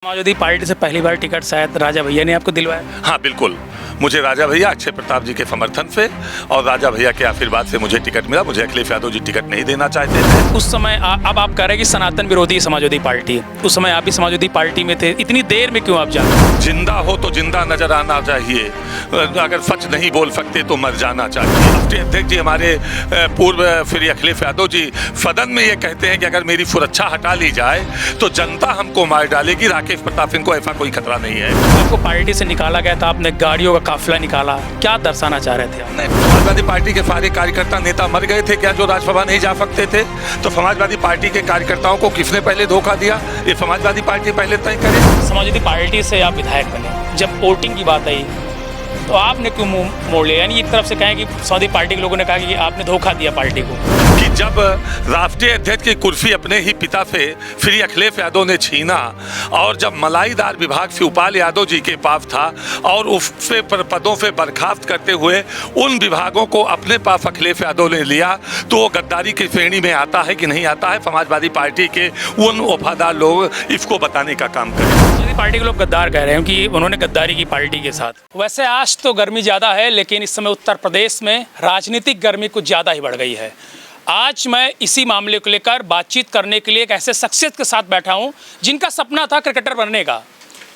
Samajwadi party से पहली बार ticket शायद राजा भैया ने आपको दिलवाया। हाँ बिल्कुल, मुझे राजा भैया अक्षय प्रताप जी के समर्थन से और राजा भैया के आशीर्वाद से मुझे टिकट मिला। मुझे अखिलेश यादव जी टिकट नहीं देना चाहते थे। उस समय अब आप कह रहे हैं कि सनातन विरोधी समाजवादी पार्टी, उस समय आप भी समाजवादी पार्टी में थे, इतनी देर में क्यों आप जाए? जिंदा हो तो जिंदा नजर आना चाहिए, अगर सच नहीं बोल सकते तो मर जाना चाहिए। राष्ट्रीय अध्यक्ष जी हमारे पूर्व श्री अखिलेश यादव जी सदन में ये कहते हैं कि अगर मेरी सुरक्षा हटा ली जाए तो जनता हमको मार डालेगी। राकेश प्रताप सिंह को ऐसा कोई खतरा नहीं है। आपको पार्टी से निकाला गया था, आपने गाड़ियों का काफिला निकाला, क्या दर्शाना चाह रहे थे आप? नहीं, समाजवादी पार्टी के सारे कार्यकर्ता नेता मर गए थे क्या जो राज्यसभा नहीं जा सकते थे? तो समाजवादी पार्टी के कार्यकर्ताओं को किसने पहले धोखा दिया? ये समाजवादी पार्टी पहले तय करे। समाजवादी पार्टी से आप विधायक बने, जब वोटिंग की बात आई तो आपने क्यों मुंह मोड़ लिया? यानी एक तरफ से कहें कि समाजवादी पार्टी के लोगों ने कहा कि आपने धोखा दिया पार्टी को। कि जब राष्ट्रीय अध्यक्ष की कुर्सी अपने ही पिता से श्री अखिलेश यादव ने छीना और जब मलाईदार विभाग शिवपाल यादव जी के पास था और उससे पदों से बर्खास्त करते हुए उन विभागों को अपने पास अखिलेश यादव ने लिया, तो वो गद्दारी की श्रेणी में आता है कि नहीं आता है? समाजवादी पार्टी के उन वफादार लोग इसको बताने का काम करें। समाजवादी पार्टी के लोग गद्दार कह रहे हैं कि उन्होंने गद्दारी की पार्टी के साथ। वैसे आज तो गर्मी ज़्यादा है, लेकिन इस समय उत्तर प्रदेश में राजनीतिक गर्मी कुछ ज़्यादा ही बढ़ गई है। आज मैं इसी मामले को लेकर बातचीत करने के लिए एक ऐसे शख्सियत के साथ बैठा हूं जिनका सपना था क्रिकेटर बनने का,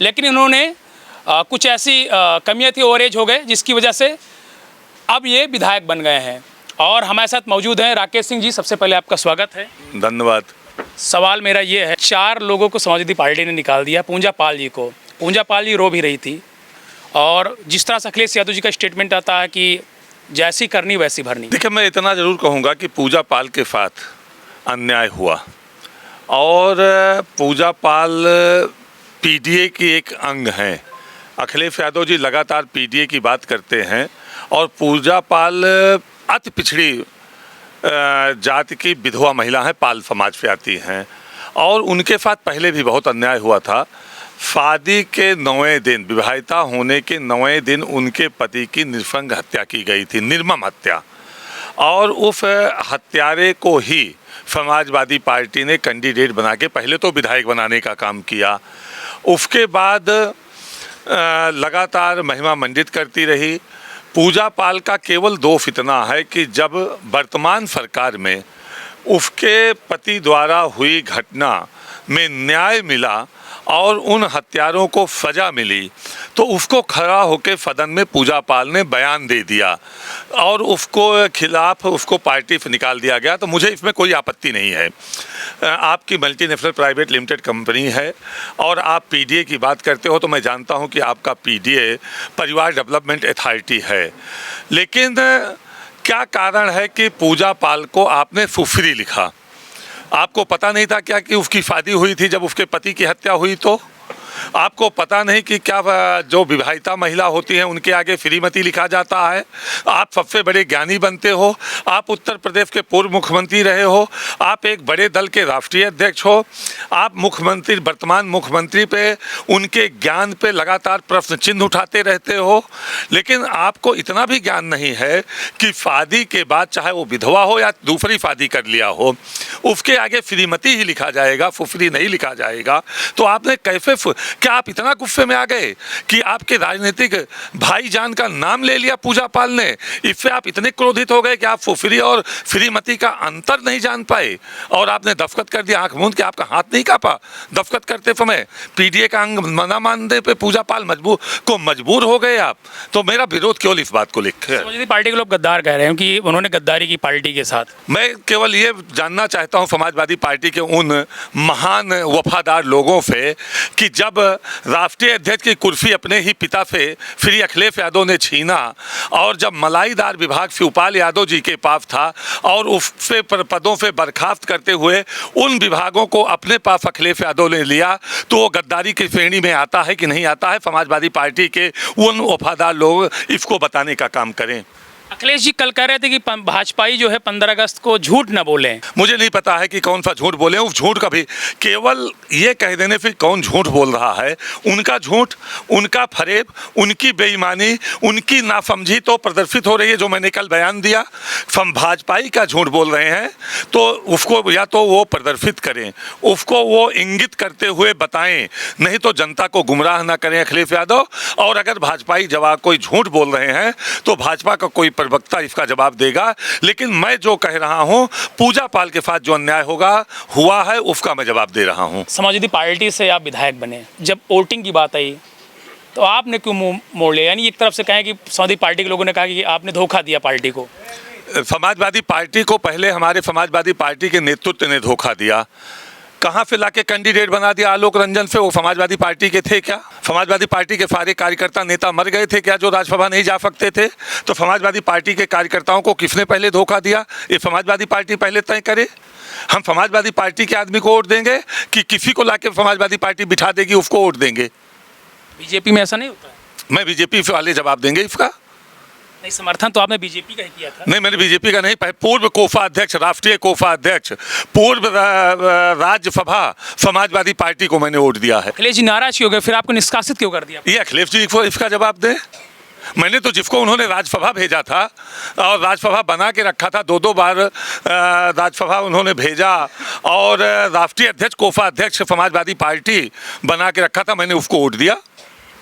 लेकिन इन्होंने कुछ ऐसी कमियां थी, ओवरेज हो गए, जिसकी वजह से अब ये विधायक बन गए हैं। और हमारे साथ मौजूद हैं राकेश सिंह जी। सबसे पहले आपका स्वागत है। धन्यवाद। सवाल मेरा ये है, 4 लोगों को समाजवादी पार्टी ने निकाल दिया, पूंजा पाल जी को। पूंजा पाल जी रो भी रही थी, और जिस तरह से अखिलेश यादव जी का स्टेटमेंट आता है कि जैसी करनी वैसी भरनी। देखिए, मैं इतना ज़रूर कहूँगा कि पूजा पाल के साथ अन्याय हुआ, और पूजा पाल पीडीए की एक अंग हैं। अखिलेश यादव जी लगातार पीडीए की बात करते हैं, और पूजा पाल अति पिछड़ी जाति की विधवा महिला हैं, पाल समाज से आती हैं, और उनके साथ पहले भी बहुत अन्याय हुआ था। शादी के 9वें दिन, विवाहिता होने के 9वें दिन उनके पति की नृशंस हत्या की गई थी, निर्मम हत्या, और उस हत्यारे को ही समाजवादी पार्टी ने कैंडिडेट बना के पहले तो विधायक बनाने का काम किया। उसके बाद लगातार महिमा मंडित करती रही। पूजा पाल का केवल दोष इतना है कि जब वर्तमान सरकार में उसके पति द्वारा हुई घटना में न्याय मिला और उन हत्यारों को सजा मिली, तो उसको खड़ा होकर सदन में पूजा पाल ने बयान दे दिया और उसको खिलाफ उसको पार्टी से निकाल दिया गया। तो मुझे इसमें कोई आपत्ति नहीं है। आपकी मल्टीनेशनल प्राइवेट लिमिटेड कंपनी है और आप पीडीए की बात करते हो, तो मैं जानता हूं कि आपका पीडीए परिवार डेवलपमेंट अथॉरिटी है, लेकिन क्या कारण है कि पूजा पाल को आपने फुफरी लिखा? आपको पता नहीं था क्या कि उसकी शादी हुई थी जब उसके पति की हत्या हुई? तो आपको पता नहीं कि क्या जो विवाहिता महिला होती हैं उनके आगे श्रीमती लिखा जाता है? आप सबसे बड़े ज्ञानी बनते हो, आप उत्तर प्रदेश के पूर्व मुख्यमंत्री रहे हो, आप एक बड़े दल के राष्ट्रीय अध्यक्ष हो, आप मुख्यमंत्री, वर्तमान मुख्यमंत्री पे उनके ज्ञान पे लगातार प्रश्न चिन्ह उठाते रहते हो, लेकिन आपको इतना भी ज्ञान नहीं है कि शादी के बाद चाहे वो विधवा हो या दूसरी शादी कर लिया हो, उसके आगे श्रीमती ही लिखा जाएगा, फुफरी नहीं लिखा जाएगा। तो आपने कैसे, क्या आप इतना गुस्से में आ गए कि आपके राजनीतिक भाईजान का नाम ले लिया पूजा पाल ने? इससे आप इतने क्रोधित हो गए कि आप फुफरी और श्रीमती का अंतर नहीं जान पाए और आपने दस्तखत कर दिया, आंख मूंद के? आपका हाथ नहीं कांपा दस्तखत करते समय? पीडीए का अंग मना मानने पे पूजा पाल मजबूर हो गए आप। तो मेरा विरोध केवल इस बात को लेकर। समाजवादी पार्टी के लोग गद्दार कह रहे हैं कि उन्होंने गद्दारी की पार्टी के साथ। मैं केवल ये जानना चाहता हूँ समाजवादी पार्टी के उन महान वफादार लोगों से कि जब राष्ट्रीय अध्यक्ष की कुर्सी अपने ही पिता से श्री अखिलेश यादव ने छीना और जब मलाईदार विभाग शिवपाल यादव जी के पास था और उससे पदों से बर्खास्त करते हुए उन विभागों को अपने पास अखिलेश यादव ने लिया, तो वो गद्दारी की श्रेणी में आता है कि नहीं आता है? समाजवादी पार्टी के उन वफादार लोग इसको बताने का काम करें। अखिलेश जी कल कह रहे थे कि भाजपाई जो है 15 अगस्त को झूठ न बोलें। मुझे नहीं पता है कि कौन सा झूठ बोले। उस झूठ का भी केवल ये कह देने फिर कौन झूठ बोल रहा है, उनका झूठ, उनका फरेब, उनकी बेईमानी, उनकी नासमझी तो प्रदर्शित हो रही है। जो मैंने कल बयान दिया, हम भाजपाई का झूठ बोल रहे हैं तो उसको या तो वो प्रदर्शित करें, उसको वो इंगित करते हुए बताएं, नहीं तो जनता को गुमराह ना करें अखिलेश यादव। और अगर भाजपाई जवाब कोई झूठ बोल रहे हैं तो भाजपा का कोई प्रवक्ता इसका जवाब देगा। लेकिन मैं जो कह रहा हूं, पूजा पाल के साथ जो अन्याय हुआ है उसका मैं जवाब दे रहा हूं। समाजवादी पार्टी से आप विधायक बने, जब वोटिंग की बात आई तो आपने क्यों मुंह मोड़ लिया? यानी एक तरफ से कहें कि समाजवादी पार्टी के लोगों ने कहा कि आपने धोखा दिया पार्टी को। समाजवादी पार्टी को पहले हमारे समाजवादी पार्टी के नेतृत्व ने धोखा दिया। कहाँ से लाके कैंडिडेट बना दिया आलोक रंजन से? वो समाजवादी पार्टी के थे क्या? समाजवादी पार्टी के सारे कार्यकर्ता नेता मर गए थे क्या जो राज्यसभा नहीं जा सकते थे? तो समाजवादी पार्टी के कार्यकर्ताओं को किसने पहले धोखा दिया? ये समाजवादी पार्टी पहले तय करे। हम समाजवादी पार्टी के आदमी को वोट देंगे कि किसी को लाके समाजवादी पार्टी बिठा देगी उसको वोट देंगे? बीजेपी में ऐसा नहीं होता है। मैं बीजेपी वाले जवाब देंगे इसका। नहीं, समर्थन तो आपने बीजेपी का ही किया था। नहीं, मैंने बीजेपी का नहीं, पूर्व कोफा अध्यक्ष, राष्ट्रीय कोफा अध्यक्ष, पूर्व राज्यसभा समाजवादी पार्टी को मैंने वोट दिया है। अखिलेश जी नाराज क्यों हो गए? फिर आपको निष्कासित क्यों कर दिया? ये अखिलेश जी को इसका जवाब दें। मैंने तो जिसको उन्होंने राज्यसभा भेजा था और राज्यसभा बना के रखा था, दो बार राज्यसभा उन्होंने भेजा और राष्ट्रीय अध्यक्ष कोफा अध्यक्ष समाजवादी पार्टी बना के रखा था, मैंने उसको वोट दिया।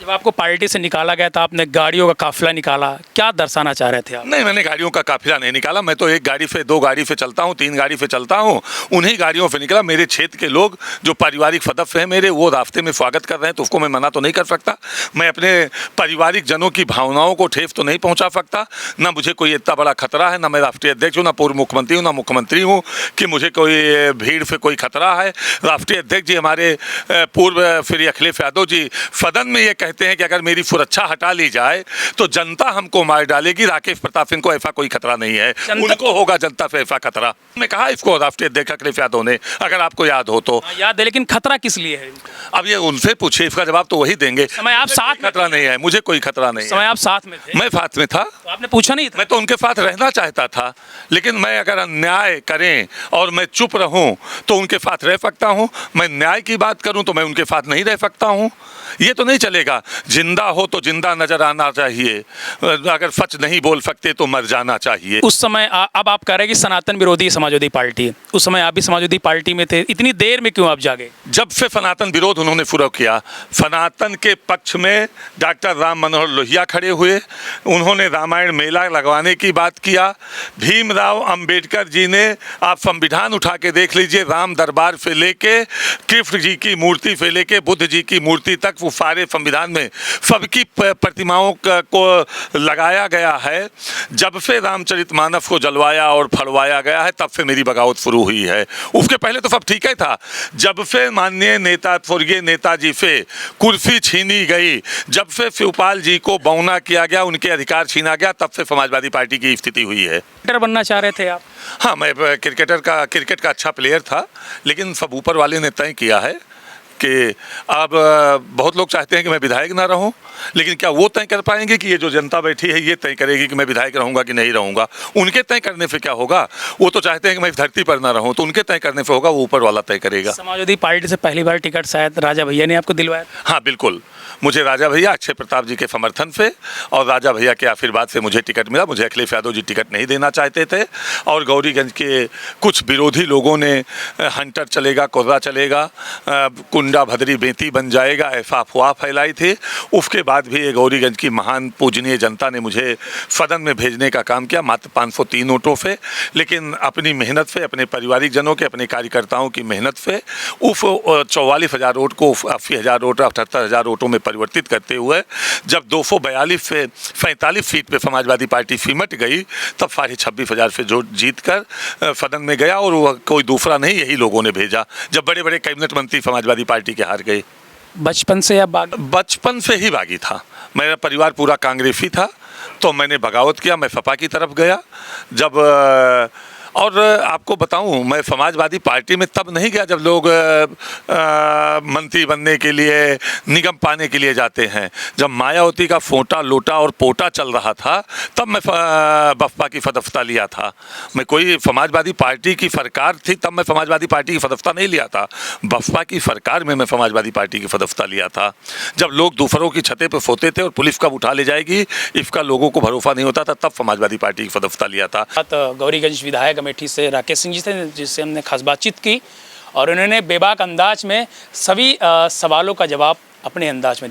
जब आपको पार्टी से निकाला गया था, आपने गाड़ियों का काफिला निकाला, क्या दर्शाना चाह रहे थे आप? नहीं, मैंने गाड़ियों का काफिला नहीं निकाला। मैं तो एक गाड़ी से, दो गाड़ी से चलता हूँ, तीन गाड़ी से चलता हूँ, उन्हीं गाड़ियों से निकला। मेरे क्षेत्र के लोग जो पारिवारिक सदस्य हैं मेरे, वो रास्ते में स्वागत कर रहे हैं तो उसको मैं मना तो नहीं कर सकता। मैं अपने पारिवारिक जनों की भावनाओं को ठेस तो नहीं पहुँचा सकता। ना मुझे कोई इतना बड़ा खतरा है, ना मैं राष्ट्रीय अध्यक्ष हूँ, ना पूर्व मुख्यमंत्री हूँ, ना मुख्यमंत्री हूँ कि मुझे कोई भीड़ से कोई खतरा है। राष्ट्रीय अध्यक्ष जी हमारे पूर्व श्री अखिलेश यादव जी सदन में ये कहते हैं कि अगर मेरी सुरक्षा हटा ली जाए तो जनता हमको मार डालेगी। राकेश प्रताप सिंह को ऐसा कोई खतरा नहीं है, उनको होगा जनता से ऐसा खतरा। मैं कहा इसको राष्ट्रीय अध्यक्ष अखिलेश यादव ने, अगर आपको याद हो तो। याद है, लेकिन खतरा किस लिए है? अब ये उनसे पूछिए, इसका जवाब तो वही देंगे। समय आप साथ में, खतरा नहीं है, मुझे कोई खतरा नहीं है। समय आप साथ में थे? मैं साथ में था। तो आपने पूछा नहीं था? मैं तो उनके साथ रहना चाहता था, लेकिन मैं अगर अन्याय करें और मैं चुप रहूं तो उनके साथ रह सकता हूं। मैं न्याय की बात करूं तो मैं उनके साथ नहीं रह सकता हूं। ये तो नहीं चलेगा। जिंदा हो तो जिंदा नजर आना चाहिए, अगर सच नहीं बोल सकते तो मर जाना चाहिए। उस समय अब आप कह रहे हैं कि सनातन विरोधी समाजवादी पार्टी, उस समय आप भी समाजवादी पार्टी में थे, इतनी देर में क्यों आप जागे? जब से सनातन विरोध उन्होंने शुरू किया, सनातन के पक्ष में डॉक्टर राम मनोहर लोहिया खड़े हुए, उन्होंने रामायण मेला लगवाने की बात किया। भीमराव अंबेडकर जी ने, आप संविधान उठा के देख लीजिए, राम दरबार से लेके कृष्ण जी की मूर्ति से लेके बुद्ध जी की मूर्ति तक, वो सारे संविधान में सबकी प्रतिमाओं को लगाया गया है। जब से रामचरितमानस को जलवाया और फड़वाया गया है तब से मेरी बगावत शुरू हुई है। उसके पहले तो सब ठीक ही था। जब से माननीय नेता, स्वर्गीय नेताजी से कुर्सी छीनी गई, जब से शिवपाल जी को बौना किया गया, उनके अधिकार छीना गया, तब से समाजवादी पार्टी की स्थिति हुई है। क्रिकेटर बनना चाह रहे थे आप? हाँ, मैं क्रिकेट का अच्छा प्लेयर था, लेकिन सब ऊपर वाले ने तय किया है कि अब बहुत लोग चाहते हैं कि मैं विधायक ना रहूं, लेकिन क्या वो तय कर पाएंगे कि ये जो जनता बैठी है ये तय करेगी कि मैं विधायक रहूंगा कि नहीं रहूंगा? उनके तय करने से क्या होगा? वो तो चाहते हैं कि मैं धरती पर ना रहूं, तो उनके तय करने से होगा, वो ऊपर वाला तय करेगा। समाजवादी पार्टी से पहली बार टिकट शायद राजा भैया ने आपको दिलवाया? हाँ बिल्कुल, मुझे राजा भैया, अक्षय प्रताप जी के समर्थन से और राजा भैया के आशीर्वाद से मुझे टिकट मिला। मुझे अखिलेश यादव जी टिकट नहीं देना चाहते थे और गौरीगंज के कुछ विरोधी लोगों ने हंटर चलेगा, कोर्रा चलेगा, कुंडा भदरी बेंती बन जाएगा, ऐसा अफवाह फैलाई थी। उसके बाद भी ये गौरीगंज की महान पूजनीय जनता ने मुझे सदन में भेजने का काम किया, मात्र 503 वोटों से। लेकिन अपनी मेहनत से, अपने पारिवारिक जनों के, अपने कार्यकर्ताओं की मेहनत से उस 44,000 वोट को 80,000 वोट, 78,000 वोटों में परिवर्तित करते हुए जब 242 से 47 सीट पे समाजवादी पार्टी सिमट गई, तब 26,500 से जो जीत कर सदन में गया और वो कोई दूसरा नहीं, यही लोगों ने भेजा, जब बड़े बड़े कैबिनेट मंत्री समाजवादी पार्टी के हार गए। बचपन से या बचपन से ही बागी था। मेरा परिवार पूरा कांग्रेसी था, तो मैंने बगावत किया, मैं सपा की तरफ गया। जब और आपको बताऊं, मैं समाजवादी पार्टी में तब नहीं गया जब लोग मंत्री बनने के लिए, निगम पाने के लिए जाते हैं। जब मायावती का फोटा लोटा और पोटा चल रहा था तब मैं बसपा की फदफ्ता लिया था। मैं कोई समाजवादी पार्टी की सरकार थी तब मैं समाजवादी पार्टी की फदफ्ता नहीं लिया था। बसपा की सरकार में मैं समाजवादी पार्टी की फदफ्ता लिया था। जब लोग दोपहरों की छतें पर सोते थे और पुलिस कब उठा ले जाएगी इसका लोगों को भरोसा नहीं होता था, तब समाजवादी पार्टी की फदफ्ता लिया था। गौरीगंज विधायक अमेठी से राकेश सिंह जी थे, जिससे हमने खास बातचीत की और उन्होंने बेबाक अंदाज में सभी सवालों का जवाब अपने अंदाज में दिया।